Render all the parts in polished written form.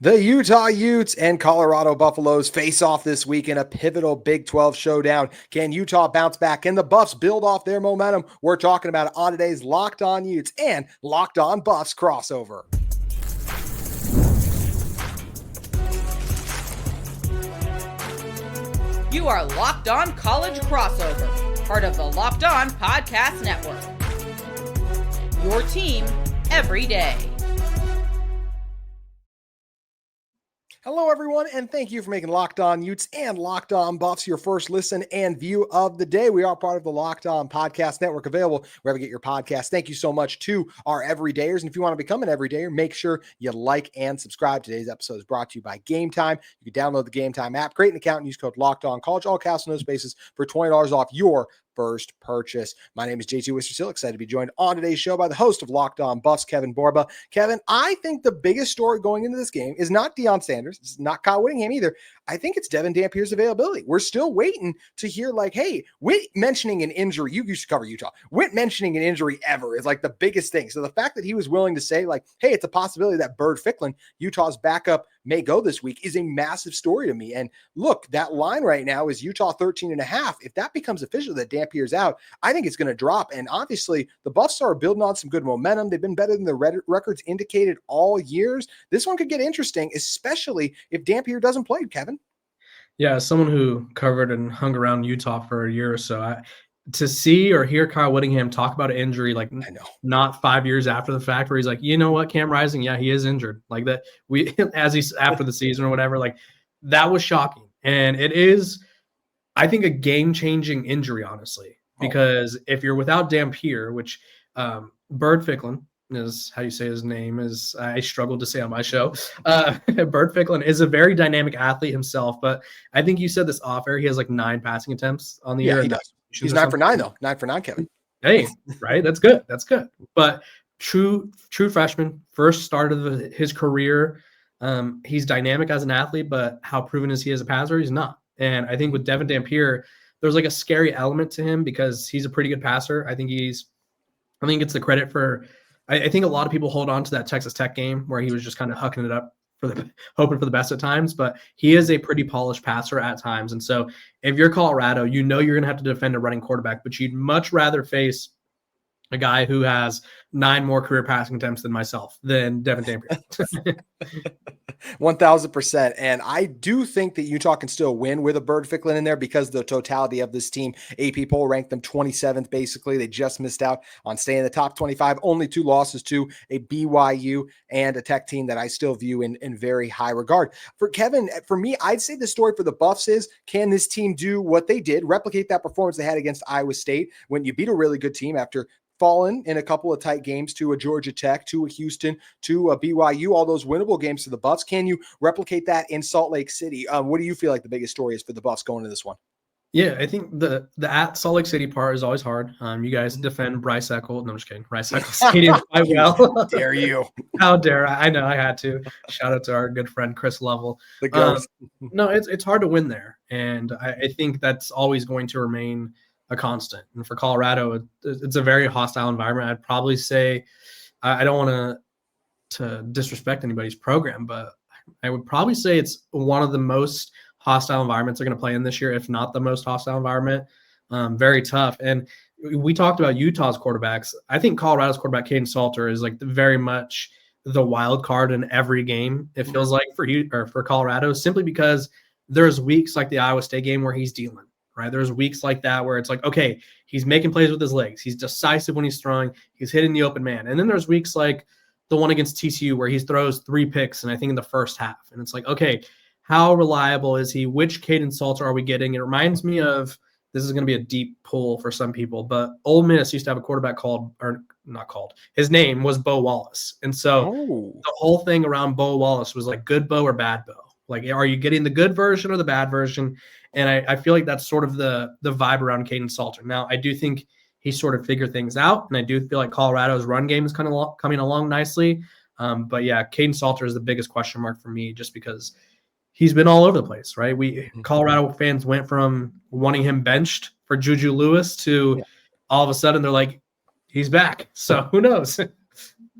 The Utah Utes and Colorado Buffaloes face off this week in a pivotal Big 12 showdown. Can Utah bounce back? Can the Buffs build off their momentum? We're talking about it on today's Locked On Utes and Locked On Buffs crossover. You are Locked On College Crossover, part of the Locked On Podcast Network. Your team every day. Hello, everyone, and thank you for making Locked On Utes and Locked On Buffs your first listen and view of the day. We are part of the Locked On Podcast Network, available wherever you get your podcasts. Thank you so much to our everydayers. And if you want to become an everydayer, make sure you like and subscribe. Today's episode is brought to you by Game Time. You can download the Game Time app, create an account, and use code Locked On College, all caps and no spaces, for $20 off your first purchase. My name is JT Wistrcill, excited to be joined on today's show by the host of Locked On Buffs, Kevin Borba. Kevin, I think the biggest story going into this game is not Deion Sanders. It's not Kyle Whittingham either. I think it's Devin Dampier's availability. We're still waiting to hear, like, hey, Witt mentioning an injury. You used to cover Utah. Witt mentioning an injury ever is like the biggest thing. So the fact that he was willing to say, like, hey, it's a possibility that Bird Ficklin, Utah's backup, may go this week is a massive story to me. And look, that line right now is Utah 13.5. If that becomes official that Dampier's out, I think it's going to drop. And obviously the Buffs are building on some good momentum. They've been better than the records indicated all years. This one could get interesting, especially if Dampier doesn't play, Kevin. Yeah, as someone who covered and hung around Utah for a year or so, to see or hear Kyle Whittingham talk about an injury, like, I know, not 5 years after the fact, where he's like, you know what, Cam Rising, yeah, he is injured. Like that, as he's after the season or whatever, like that was shocking. And it is, I think, a game-changing injury, honestly, because if you're without Dampier, which Bird Ficklin is how you say his name, is I struggled to say on my show. Bird Ficklin is a very dynamic athlete himself, but I think you said this off air. He has like 9 passing attempts on the year. He does. He's 9 for 9 though. 9 for 9, Kevin. Hey, right? That's good. That's good. But true freshman, first start of his career. He's dynamic as an athlete, but how proven is he as a passer? He's not. And I think with Devin Dampier, there's like a scary element to him because he's a pretty good passer. I think it's the credit for. I think a lot of people hold on to that Texas Tech game where he was just kind of hucking it up hoping for the best at times, but he is a pretty polished passer at times. And so if you're Colorado, you know you're going to have to defend a running quarterback, but you'd much rather face a guy who has 9 more career passing attempts than myself, than Devin Dampier. 1,000%. And I do think that Utah can still win with a Bird Ficklin in there because of the totality of this team. AP poll ranked them 27th, basically. They just missed out on staying in the top 25. Only 2 losses to a BYU and a Tech team that I still view in very high regard. For Kevin, for me, I'd say the story for the Buffs is, can this team do what they did, replicate that performance they had against Iowa State when you beat a really good team after fallen in a couple of tight games to a Georgia Tech, to a Houston, to a BYU, all those winnable games to the Buffs? Can you replicate that in Salt Lake City? What do you feel like the biggest story is for the Buffs going into this one? Yeah, I think the at Salt Lake City part is always hard. You guys defend Bryce Eccles. No, I'm just kidding. Bryce Eccles skating quite well. Dare you? How dare I? I know I had to. Shout out to our good friend Chris Lovell. The ghost. No, it's hard to win there, and I think that's always going to remain a constant. And for Colorado, it's a very hostile environment. I'd probably say, I don't want to disrespect anybody's program, but I would probably say it's one of the most hostile environments they're going to play in this year, if not the most hostile environment. Very tough. And we talked about Utah's quarterbacks. I think Colorado's quarterback, Kaden Salter, is like very much the wild card in every game, it feels like, for Colorado, simply because there's weeks like the Iowa State game where he's dealing. Right? There's weeks like that where it's like, okay, he's making plays with his legs. He's decisive when he's throwing. He's hitting the open man. And then there's weeks like the one against TCU where he throws 3 picks, and I think in the first half. And it's like, okay, how reliable is he? Which Kaden Salter are we getting? It reminds me of, this is going to be a deep pull for some people, but Ole Miss used to have a quarterback his name was Bo Wallace. And so the whole thing around Bo Wallace was like good Bo or bad Bo. Like, are you getting the good version or the bad version? And I feel like that's sort of the vibe around Kaden Salter. Now, I do think he sort of figured things out, and I do feel like Colorado's run game is kind of coming along nicely. But yeah, Kaden Salter is the biggest question mark for me, just because he's been all over the place, right? Colorado fans went from wanting him benched for Juju Lewis to all of a sudden they're like, he's back. So who knows?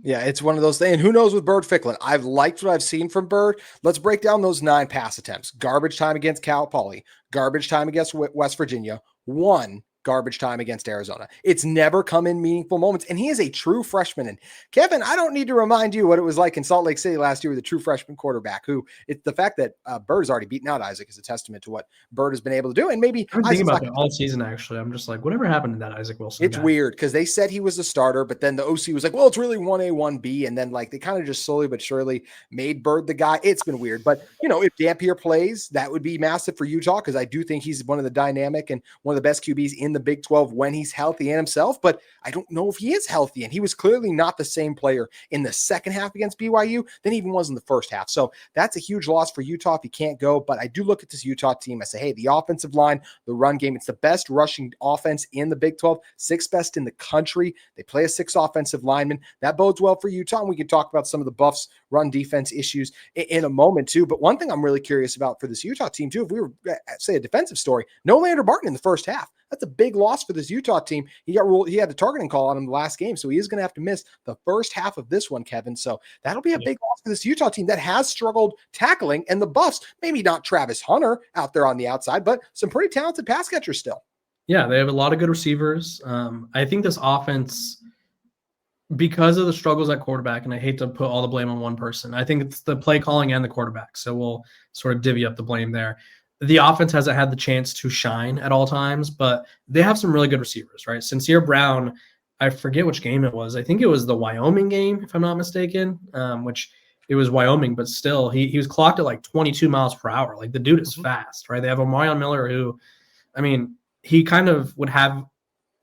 Yeah, it's one of those things. And who knows with Bird Ficklin? I've liked what I've seen from Bird. Let's break down those 9 pass attempts. Garbage time against Cal Poly, garbage time against West Virginia, 1 garbage time against Arizona. It's never come in meaningful moments. And he is a true freshman. And Kevin, I don't need to remind you what it was like in Salt Lake City last year with a true freshman quarterback who it's the fact that Bird's already beaten out Isaac is a testament to what Bird has been able to do. And maybe I've been thinking about that all season, actually. I'm just like, whatever happened to that Isaac Wilson It's guy? weird because they said he was the starter, but then the OC was like, well, it's really 1A, 1B. And then like they kind of just slowly but surely made Bird the guy. It's been weird. But, if Dampier plays, that would be massive for Utah because I do think he's one of the dynamic and one of the best QBs in the Big 12 when he's healthy and himself. But I don't know if he is healthy. And he was clearly not the same player in the second half against BYU than he even was in the first half. So that's a huge loss for Utah if he can't go. But I do look at this Utah team. I say, hey, the offensive line, the run game, it's the best rushing offense in the Big 12. 6th best in the country. They play a 6 offensive lineman. That bodes well for Utah. And we can talk about some of the Buffs run defense issues in a moment too. But one thing I'm really curious about for this Utah team too, if we were say a defensive story, no Lander Barton in the first half. That's a big loss for this Utah team. He had the targeting call on him the last game. So he is going to have to miss the first half of this one, Kevin. So that'll be a big loss for this Utah team that has struggled tackling. And the Buffs, maybe not Travis Hunter out there on the outside, but some pretty talented pass catchers still. Yeah, they have a lot of good receivers. I think this offense, because of the struggles at quarterback, and I hate to put all the blame on one person, I think it's the play calling and the quarterback. So we'll sort of divvy up the blame there. The offense hasn't had the chance to shine at all times, but they have some really good receivers, right? Sincere Brown, I forget which game it was. I think it was the Wyoming game, if I'm not mistaken, which it was Wyoming, but still, he was clocked at like 22 miles per hour. Like the dude is fast, right? They have Omarion Miller who, I mean, he kind of would have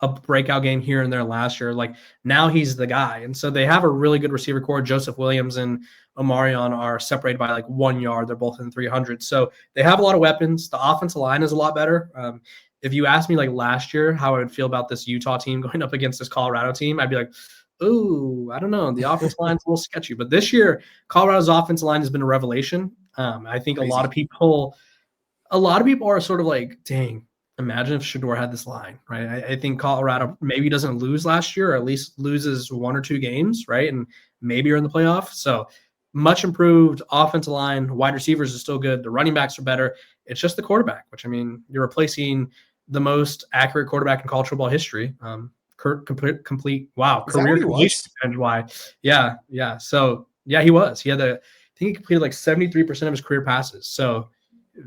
a breakout game here and there last year. Like now he's the guy. And so they have a really good receiver core. Joseph Williams and Omarion are separated by like 1 yard. They're both in 300. So they have a lot of weapons. The offensive line is a lot better. If you asked me like last year how I would feel about this Utah team going up against this Colorado team, I'd be like, ooh, I don't know. The offensive line's a little sketchy. But this year, Colorado's offensive line has been a revelation. I think Crazy. a lot of people are sort of like, dang, imagine if Shedeur had this line, right? I think Colorado maybe doesn't lose last year, or at least loses 1 or 2 games, right? And maybe you're in the playoff. So much improved offensive line. Wide receivers are still good. The running backs are better. It's just the quarterback, which, I mean, you're replacing the most accurate quarterback in college football history. Career completion. Why? Yeah. So yeah, he was. I think he completed like 73% of his career passes. So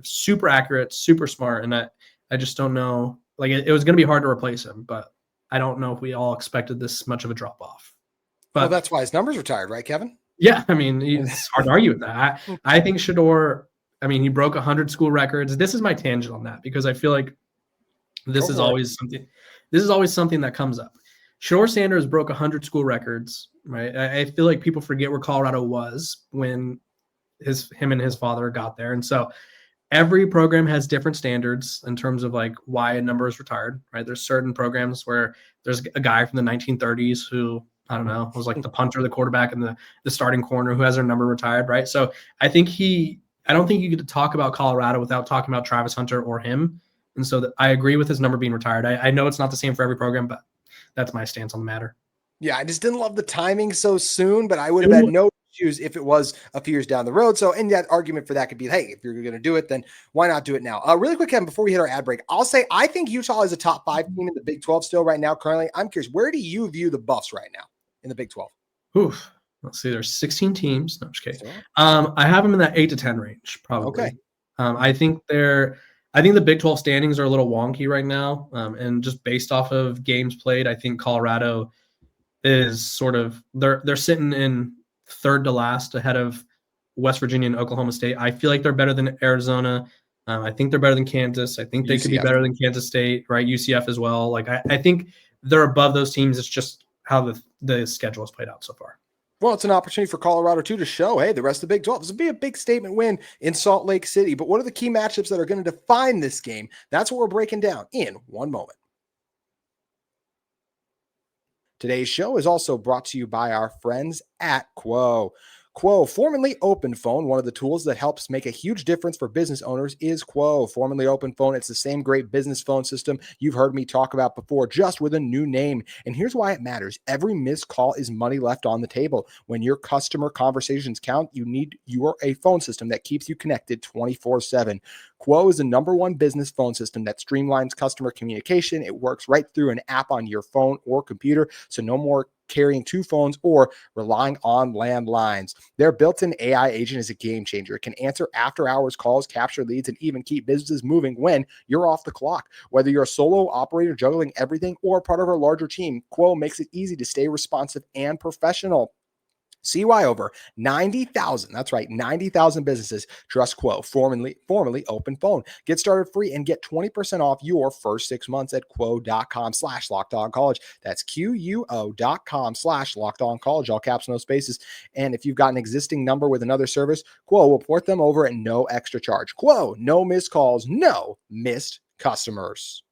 super accurate, super smart. And I just don't know. Like it was going to be hard to replace him, but I don't know if we all expected this much of a drop off. But well, that's why his numbers retired, right, Kevin? Yeah, I mean, it's hard to argue with that. I think Shedeur, I mean, he broke 100 school records. This is my tangent on that because I feel like this is always something that comes up. Shedeur Sanders broke 100 school records, right? I feel like people forget where Colorado was when him and his father got there. And so every program has different standards in terms of like why a number is retired, right? There's certain programs where there's a guy from the 1930s who, I don't know, was like the punter, the quarterback, and the starting corner who has their number retired, right? So I don't think you get to talk about Colorado without talking about Travis Hunter or him. And so I agree with his number being retired. I know it's not the same for every program, but that's my stance on the matter. Yeah, I just didn't love the timing so soon, but I would have had no issues if it was a few years down the road. So, and that argument for that could be, hey, if you're going to do it, then why not do it now? Really quick, Kevin, before we hit our ad break, I'll say I think Utah is a top 5 team in the Big 12 still right now. Currently, I'm curious, where do you view the Buffs right now in the Big 12? Oof. Let's see. There's 16 teams. No, I'm just kidding. I have them in that 8 to 10 range, probably. Okay. I think the Big 12 standings are a little wonky right now. And just based off of games played, I think Colorado is sort of they're sitting in 3rd to last ahead of West Virginia and Oklahoma State. I feel like they're better than Arizona. I think they're better than Kansas. I think they could be better than Kansas State, right? UCF as well. Like I think they're above those teams. It's just how the schedule has played out so far. Well, it's an opportunity for Colorado too to show, hey, the rest of the Big 12. This would be a big statement win in Salt Lake City. But what are the key matchups that are going to define this game? That's what we're breaking down in one moment. Today's show is also brought to you by our friends at Quo. Quo, formerly Open Phone, one of the tools that helps make a huge difference for business owners is Quo, formerly Open Phone. It's the same great business phone system you've heard me talk about before, just with a new name. And here's why it matters. Every missed call is money left on the table. When your customer conversations count, you're a phone system that keeps you connected 24/7. Quo is the #1 business phone system that streamlines customer communication. It works right through an app on your phone or computer, so no more carrying 2 phones or relying on landlines. Their built-in AI agent is a game changer. It can answer after-hours calls, capture leads, and even keep businesses moving when you're off the clock. Whether you're a solo operator juggling everything or part of a larger team, Quo makes it easy to stay responsive and professional. See why over 90,000, that's right, 90,000 businesses trust Quo, formerly Open Phone. Get started free and get 20% off your first 6 months at quo.com/lockedoncollege. That's QUO.com/lockedoncollege, all caps, no spaces. And if you've got an existing number with another service, Quo will port them over at no extra charge. Quo, no missed calls, no missed customers.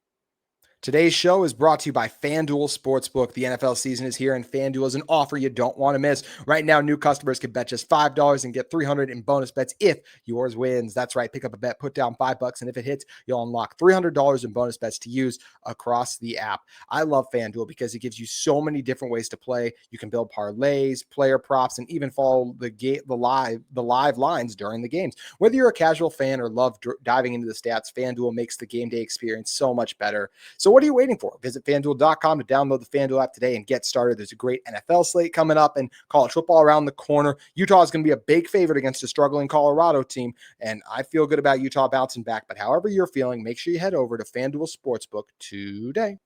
Today's show is brought to you by FanDuel Sportsbook. The NFL season is here, and FanDuel is an offer you don't want to miss. Right now, new customers can bet just $5 and get $300 in bonus bets if yours wins. That's right. Pick up a bet, put down $5, and if it hits, you'll unlock $300 in bonus bets to use across the app. I love FanDuel because it gives you so many different ways to play. You can build parlays, player props, and even follow the live lines during the games. Whether you're a casual fan or love diving into the stats, FanDuel makes the game day experience so much better. So what are you waiting for? Visit FanDuel.com to download the FanDuel app today and get started. There's a great NFL slate coming up and college football around the corner. Utah is going to be a big favorite against a struggling Colorado team, and I feel good about Utah bouncing back. But however you're feeling, make sure you head over to FanDuel Sportsbook today.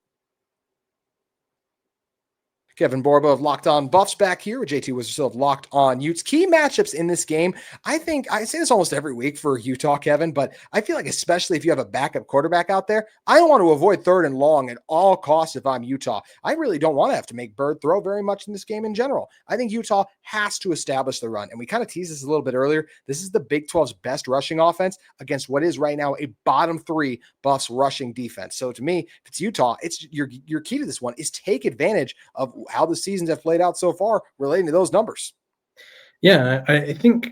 Kevin Borba of Locked On Buffs back here with JT Wistrcill of Locked On Utes. Key matchups in this game. I think I say this almost every week for Utah, Kevin, but I feel like especially if you have a backup quarterback out there, I want to avoid 3rd and long at all costs if I'm Utah. I really don't want to have to make Bird throw very much in this game in general. I think Utah has to establish the run, and we kind of teased this a little bit earlier. This is the Big 12's best rushing offense against what is right now a bottom 3 Buffs rushing defense. So to me, if it's Utah, it's your key to this one is take advantage of how the seasons have played out so far relating to those numbers. Yeah, I think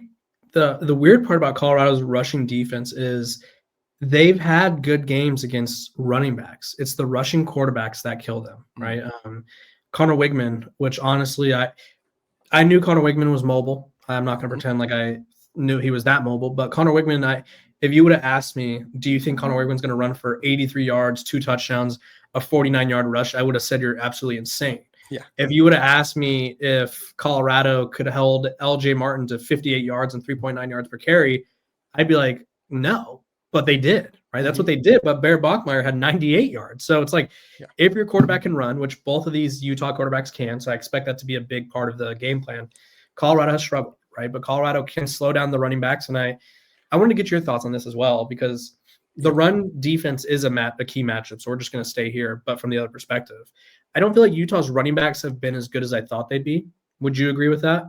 the weird part about Colorado's rushing defense is they've had good games against running backs. It's the rushing quarterbacks that kill them, right? Connor Wigman, which honestly, I knew Connor Wigman was mobile. I'm not going to pretend like I knew he was that mobile, but Connor Wigman, if you would have asked me, do you think Connor Wigman's going to run for 83 yards, 2 touchdowns, a 49-yard rush? I would have said you're absolutely insane. Yeah. If you would have asked me if Colorado could have held LJ Martin to 58 yards and 3.9 yards per carry, I'd be like, no, but they did, right? That's what they did. But Bear Bachmeier had 98 yards. So it's like, if your quarterback can run, which both of these Utah quarterbacks can, so I expect that to be a big part of the game plan. Colorado has struggled, right? But Colorado can slow down the running backs. And I wanted to get your thoughts on this as well, because the run defense is a key matchup. So we're just going to stay here, but from the other perspective. I don't feel like Utah's running backs have been as good as I thought they'd be. Would you agree with that?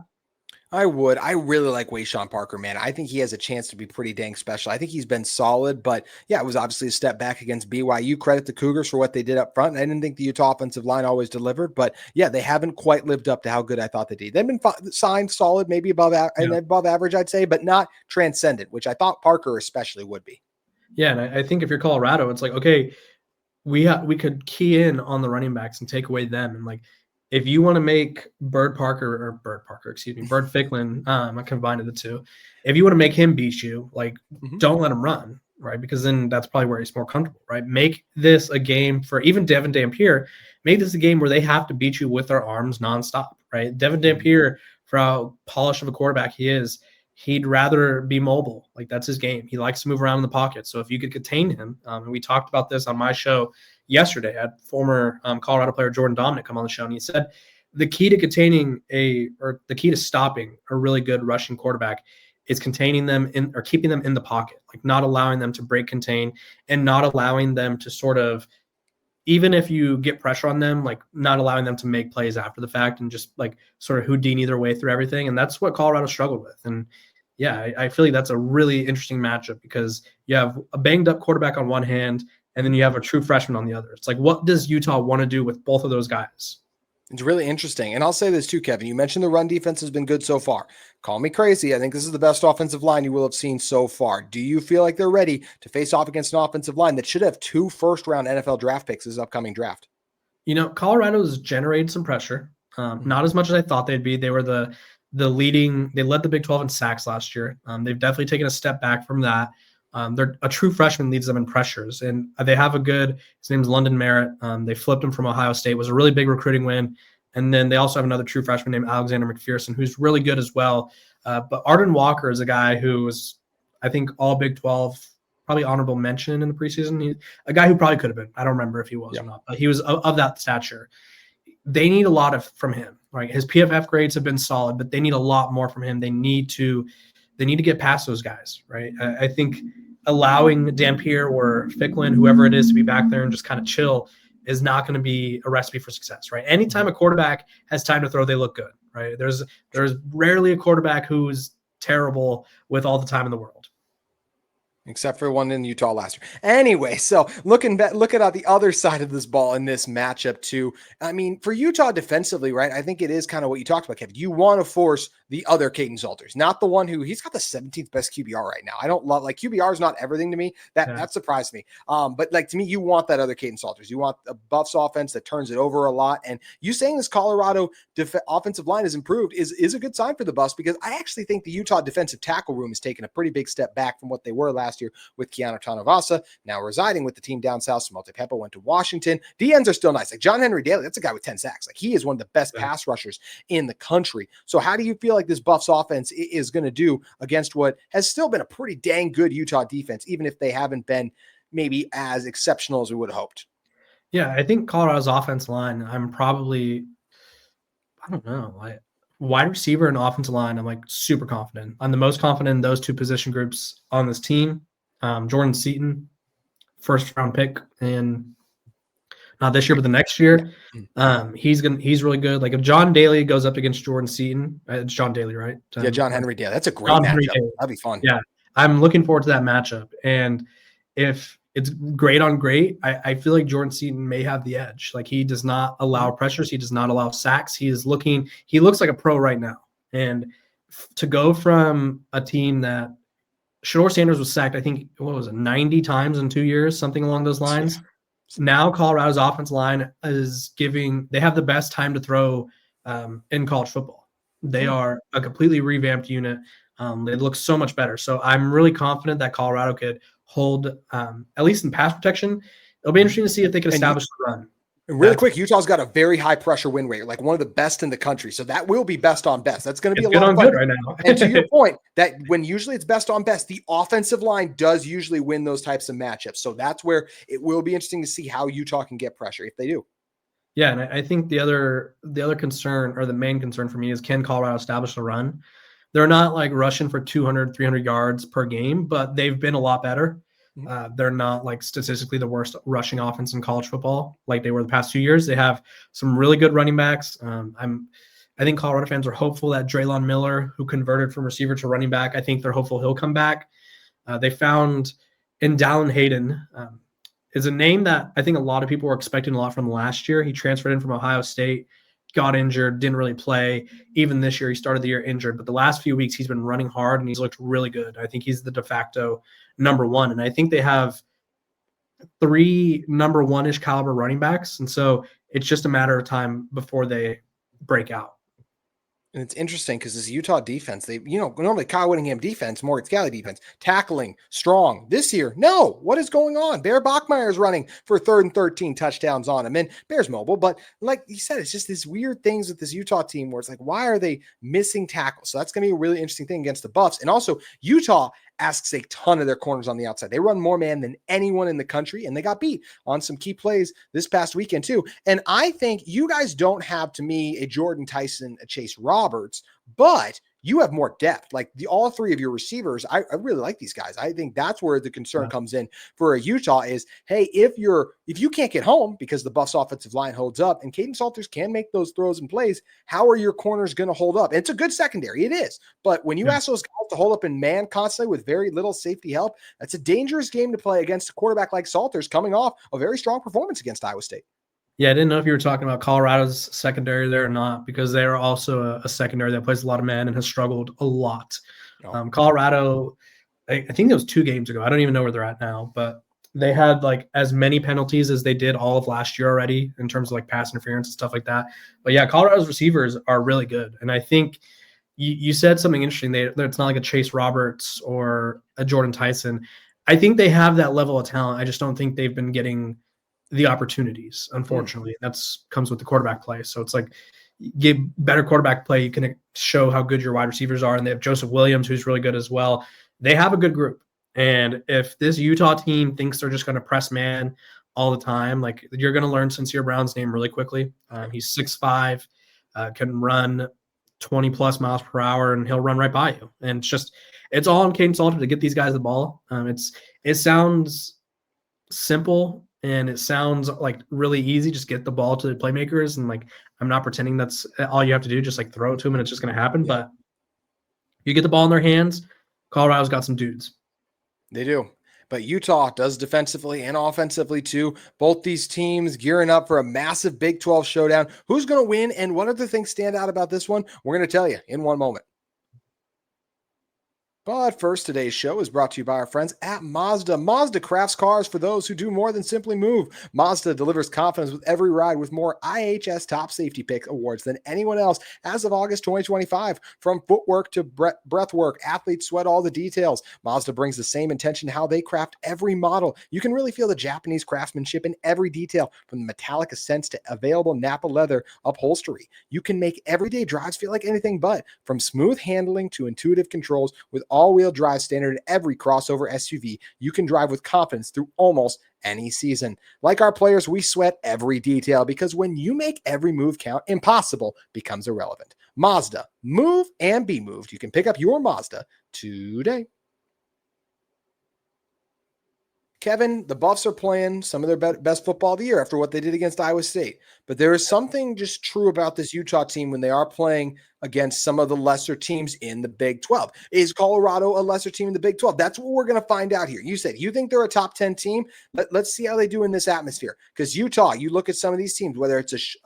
I would. I really like Wayshawn Parker, man. I think he has a chance to be pretty dang special. I think he's been solid, but yeah, it was obviously a step back against BYU. Credit the Cougars for what they did up front. I didn't think the Utah offensive line always delivered, but yeah, they haven't quite lived up to how good I thought they did. They've been signed solid, maybe above average, I'd say, but not transcendent, which I thought Parker especially would be. Yeah, and I think if you're Colorado, it's like, okay, we could key in on the running backs and take away them. And like, if you want to make Bird Ficklin, I combined the two. If you want to make him beat you, like, don't let him run, right? Because then that's probably where he's more comfortable, right? Make this a game for even Devon Dampier. Make this a game where they have to beat you with their arms nonstop, right? Devon Dampier, for how polished of a quarterback he is, he'd rather be mobile. Like, that's his game. He likes to move around in the pocket. So if you could contain him, and we talked about this on my show yesterday, I had former Colorado player Jordan Dominic come on the show, and he said the key to stopping a really good rushing quarterback is containing them or keeping them in the pocket, like not allowing them to break contain and not allowing them to sort of, even if you get pressure on them, like not allowing them to make plays after the fact and just like sort of Houdini their way through everything. And that's what Colorado struggled with. And yeah, I feel like that's a really interesting matchup because you have a banged up quarterback on one hand, and then you have a true freshman on the other. It's like, what does Utah want to do with both of those guys? It's really interesting. And I'll say this too, Kevin. You mentioned the run defense has been good so far. Call me crazy. I think this is the best offensive line you will have seen so far. Do you feel like they're ready to face off against an offensive line that should have 2 first-round NFL draft picks this upcoming draft? Colorado's generated some pressure. Not as much as I thought they'd be. They were they led the Big 12 in sacks last year. They've definitely taken a step back from that. They're a true freshman leads them in pressures, and they have his name's London Merritt. They flipped him from Ohio State. It was a really big recruiting win. And then they also have another true freshman named Alexander McPherson, who's really good as well. But Arden Walker is a guy who was, I think, all Big 12, probably honorable mention in the preseason. A guy who probably could have been. I don't remember if he was or not, but he was of that stature. They need a lot from him, right? His PFF grades have been solid, but they need a lot more from him. They need to get past those guys, right? I think allowing Dampier or Ficklin, whoever it is, to be back there and just kind of chill is not going to be a recipe for success, right? Anytime a quarterback has time to throw, they look good, right? There's rarely a quarterback who's terrible with all the time in the world. Except for one in Utah last year. Anyway, so looking at the other side of this ball in this matchup too. I mean, for Utah defensively, right? I think it is kind of what you talked about, Kevin. You want to force the other Kaden Salters, not the one he's got the 17th best QBR right now. I don't love QBR is not everything to me. That surprised me. But to me, you want that other Kaden Salters. You want a Buffs offense that turns it over a lot. And you saying this Colorado offensive line has improved is a good sign for the Buffs, because I actually think the Utah defensive tackle room has taken a pretty big step back from what they were last year with Keanu Tanavasa, now residing with the team down south. Samalta Pepa went to Washington. DNs are still nice. John Henry Daly, that's a guy with 10 sacks. He is one of the best pass rushers in the country. So how do you feel like this Buffs offense is going to do against what has still been a pretty dang good Utah defense, even if they haven't been maybe as exceptional as we would have hoped? Yeah, I think Colorado's offense line, wide receiver and offensive line, I'm super confident. I'm the most confident in those two position groups on this team. Jordan Seaton, first round pick, and not this year, but the next year. He's really good. If John Daly goes up against Jordan Seaton, it's John Daly, right? John Henry Daly. That's a great matchup. That'd be fun. Yeah, I'm looking forward to that matchup. And if it's great on great, I feel like Jordan Seaton may have the edge. He does not allow pressures. He does not allow sacks. He looks like a pro right now. And to go from a team that Shador Sanders was sacked, I think, 90 times in 2 years, something along those lines. Yeah. Now Colorado's offense line they have the best time to throw in college football. They are a completely revamped unit. They look so much better. So I'm really confident that Colorado could hold, at least in pass protection. It'll be interesting to see if they can establish the run. Really quick, Utah's got a very high pressure win rate, one of the best in the country. So that will be best on best. That's going to be a lot of fun right now. And to your point, that when usually it's best on best, the offensive line does usually win those types of matchups. So that's where it will be interesting to see how Utah can get pressure if they do. Yeah, and I think the other concern, or the main concern for me, is can Colorado establish a run? They're not rushing for 200, 300 yards per game, but they've been a lot better. They're not statistically the worst rushing offense in college football like they were the past 2 years. They have some really good running backs. I think Colorado fans are hopeful that Draylon Miller, who converted from receiver to running back, I think they're hopeful he'll come back. They found in Dallin Hayden is a name that I think a lot of people were expecting a lot from last year. He transferred in from Ohio State, got injured, didn't really play. Even this year, he started the year injured. But the last few weeks, he's been running hard, and he's looked really good. I think he's the de facto number one. And I think they have 3 number one-ish caliber running backs. And so it's just a matter of time before they break out. And it's interesting because this Utah defense, normally Kyle Whittingham defense, Morgan Scalley defense, tackling, strong. This year, no. What is going on? Bear Bachmeier is running for 3rd and 13 touchdowns on him. And Bear's mobile, but like you said, it's just these weird things with this Utah team where it's why are they missing tackles? So that's going to be a really interesting thing against the Buffs. And also, Utah asks a ton of their corners on the outside. They run more man than anyone in the country, and they got beat on some key plays this past weekend too. And I think you guys don't have, to me, a Jordan Tyson, a Chase Roberts, but you have more depth. All 3 of your receivers, I really like these guys. I think that's where the concern comes in for a Utah is, hey, if you can't get home because the Buffs offensive line holds up and Kaden Salters can make those throws and plays, how are your corners going to hold up? And it's a good secondary. It is. But when you ask those guys to hold up in man constantly with very little safety help, that's a dangerous game to play against a quarterback like Salters coming off a very strong performance against Iowa State. Yeah, I didn't know if you were talking about Colorado's secondary there or not, because they're also a secondary that plays a lot of man and has struggled a lot. Oh. Colorado, I think it was 2 games ago. I don't even know where they're at now, but they had like as many penalties as they did all of last year already in terms of like pass interference and stuff like that. But yeah, Colorado's receivers are really good. And I think you said something interesting. It's not like a Chase Roberts or a Jordan Tyson. I think they have that level of talent. I just don't think they've been getting the opportunities, unfortunately. That's comes with the quarterback play. So it's like, get better quarterback play, you can show how good your wide receivers are. And they have Joseph Williams, who's really good as well. They have a good group. And if this Utah team thinks they're just going to press man all the time, like, you're going to learn Sincere Brown's name really quickly. He's 6'5", can run 20 plus miles per hour, and he'll run right by you. And it's all on Kaden Salter to get these guys the ball. It sounds simple and it sounds like really easy. Just get the ball to the playmakers. And like, I'm not pretending that's all you have to do. Just like throw it to them and it's just going to happen. But you get the ball in their hands. Colorado's got some dudes. They do. But Utah does defensively and offensively too. Both these teams gearing up for a massive Big 12 showdown. Who's going to win and what other things stand out about this one? We're going to tell you in one moment. But first, today's show is brought to you by our friends at Mazda. Mazda crafts cars for those who do more than simply move. Mazda delivers confidence with every ride with more IHS Top Safety Pick awards than anyone else as of August 2025. From footwork to breath work, athletes sweat all the details. Mazda brings the same intention how they craft every model. You can really feel the Japanese craftsmanship in every detail, from the metallic accents to available Napa leather upholstery. You can make everyday drives feel like anything but, from smooth handling to intuitive controls. With all-wheel drive standard in every crossover SUV, you can drive with confidence through almost any season. Like our players, we sweat every detail, because when you make every move count, impossible becomes irrelevant. Mazda, move and be moved. You can pick up your Mazda today. Kevin, the Buffs are playing some of their best football of the year after what they did against Iowa State. But there is something just true about this Utah team when they are playing against some of the lesser teams in the Big 12. Is Colorado a lesser team in the Big 12? That's what we're going to find out here. You said you think they're a top 10 team. Let's see how they do in this atmosphere. Because Utah, you look at some of these teams, whether it's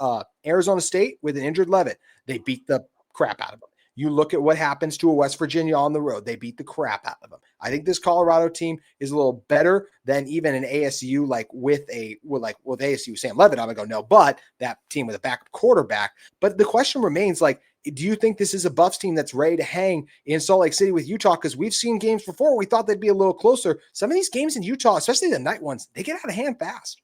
Arizona State with an injured Levitt, they beat the crap out of them. You look at what happens to a West Virginia on the road. They beat the crap out of them. I think this Colorado team is a little better than even an ASU, like with ASU Sam Levitt. I'm going to go no, but that team with a backup quarterback. But the question remains, like, do you think this is a Buffs team that's ready to hang in Salt Lake City with Utah? Because we've seen games before. We thought they'd be a little closer. Some of these games in Utah, especially the night ones, they get out of hand fast.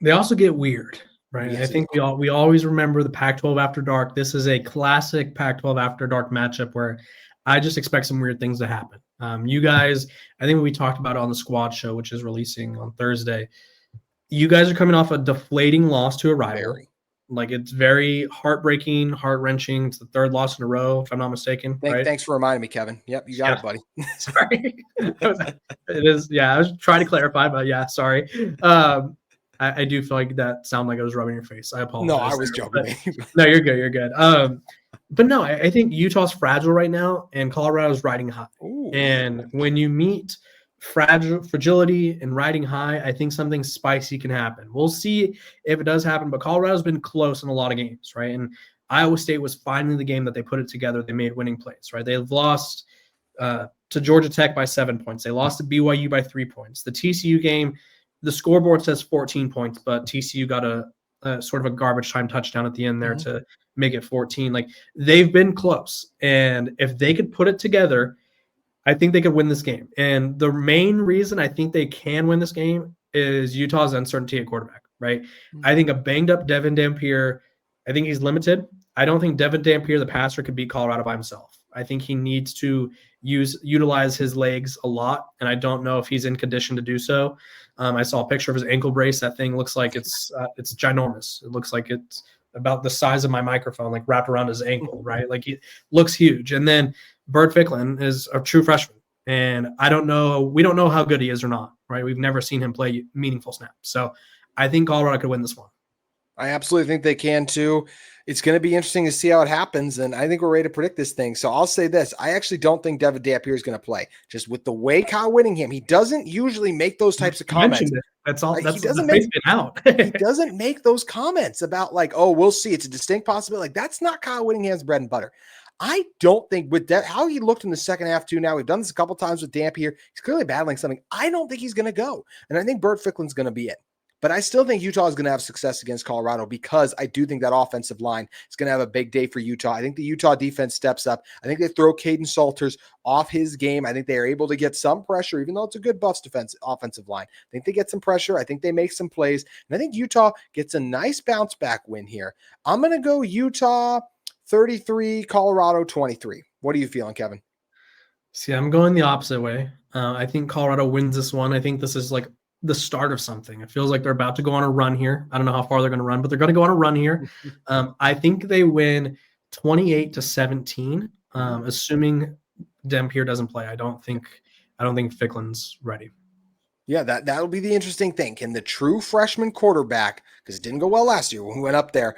They also get weird. Right. Yes, I think we always remember the Pac-12 After Dark. This is a classic Pac-12 After Dark matchup where I just expect some weird things to happen. You guys, I think we talked about it on the squad show, which is releasing on Thursday. You guys are coming off a deflating loss to a rival. Like, it's very heartbreaking, heart-wrenching. It's the 3rd loss in a row, if I'm not mistaken. Thanks for reminding me, Kevin. Yep, you got it, buddy. Sorry. It is. Yeah, I was trying to clarify, but yeah, sorry. I do feel like that sounded like I was rubbing your face. I apologize. No, I was joking. No, you're good. You're good. But no, I think Utah's fragile right now, and Colorado's riding high. Ooh. And when you meet fragility and riding high, I think something spicy can happen. We'll see if it does happen, but Colorado's been close in a lot of games, right? And Iowa State was finally the game that they put it together. They made winning plays, right? They've lost to Georgia Tech by 7 points. They lost to BYU by 3 points. The TCU game, the scoreboard says 14 points, but TCU got a sort of a garbage time touchdown at the end there to make it 14. Like, they've been close. And if they could put it together, I think they could win this game. And the main reason I think they can win this game is Utah's uncertainty at quarterback, right? I think a banged up Devin Dampier, I think he's limited. I don't think Devin Dampier, the passer, could beat Colorado by himself. I think he needs to utilize his legs a lot, and I don't know if he's in condition to do so. I saw a picture of his ankle brace. That thing looks like it's ginormous. It looks like it's about the size of my microphone, like wrapped around his ankle, right? Like, it looks huge. And then Bert Ficklin is a true freshman, and we don't know how good he is or not, right? We've never seen him play meaningful snaps. So I think Colorado could win this one. I absolutely think they can too. It's going to be interesting to see how it happens, and I think we're ready to predict this thing. So I'll say this. I actually don't think Devin Dampier is going to play. Just with the way Kyle Whittingham, he doesn't usually make those types of comments. That's all. Like, that's he doesn't make out. he doesn't make those comments about like, oh, we'll see. It's a distinct possibility. Like, that's not Kyle Whittingham's bread and butter. I don't think with that, how he looked in the second half too. Now we've done this a couple times with Dampier. He's clearly battling something. I don't think he's going to go. And I think Burt Ficklen's going to be it. But I still think Utah is going to have success against Colorado because I do think that offensive line is going to have a big day for Utah. I think the Utah defense steps up. I think they throw Kaden Salters off his game. I think they are able to get some pressure, even though it's a good Buffs defense offensive line. I think they get some pressure. I think they make some plays. And I think Utah gets a nice bounce back win here. I'm going to go Utah 33, Colorado 23. What are you feeling, Kevin? See, I'm going the opposite way. I think Colorado wins this one. I think this is like the start of something. It feels like they're about to go on a run here. I don't know how far they're going to run, but they're going to go on a run here. I think they win 28-17, assuming Dampier doesn't play. I don't think Ficklen's ready. Yeah, that'll be the interesting thing. Can the true freshman quarterback, because it didn't go well last year when we went up there,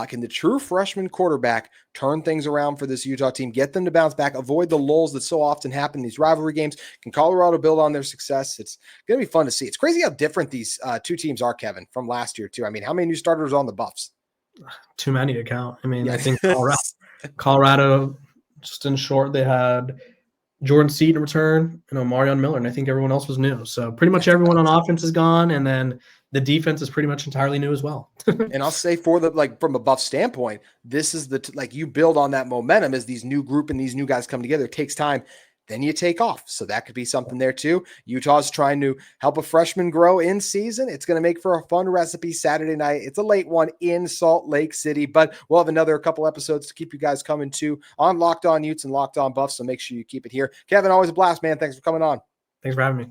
can the true freshman quarterback turn things around for this Utah team, get them to bounce back, avoid the lulls that so often happen in these rivalry games? Can Colorado build on their success? It's going to be fun to see. It's crazy how different these two teams are, Kevin, from last year too. I mean, how many new starters are on the Buffs? Too many to count. I mean, Yeah. I think Colorado, just in short, they had Jordan Seaton return, Marion Miller, and I think everyone else was new. So pretty much everyone on offense is gone, and then the defense is pretty much entirely new as well. And I'll say from a Buff standpoint, this is you build on that momentum as these new group and these new guys come together. It takes time. Then you take off. So that could be something there too. Utah's trying to help a freshman grow in season. It's going to make for a fun recipe Saturday night. It's a late one in Salt Lake City, but we'll have a couple episodes to keep you guys coming too on Locked On Utes and Locked On Buffs. So make sure you keep it here. Kevin, always a blast, man. Thanks for coming on. Thanks for having me.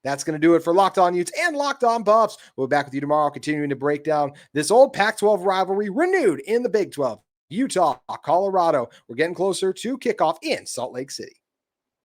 That's going to do it for Locked On Utes and Locked On Buffs. We'll be back with you tomorrow, continuing to break down this old Pac-12 rivalry renewed in the Big 12. Utah, Colorado. We're getting closer to kickoff in Salt Lake City.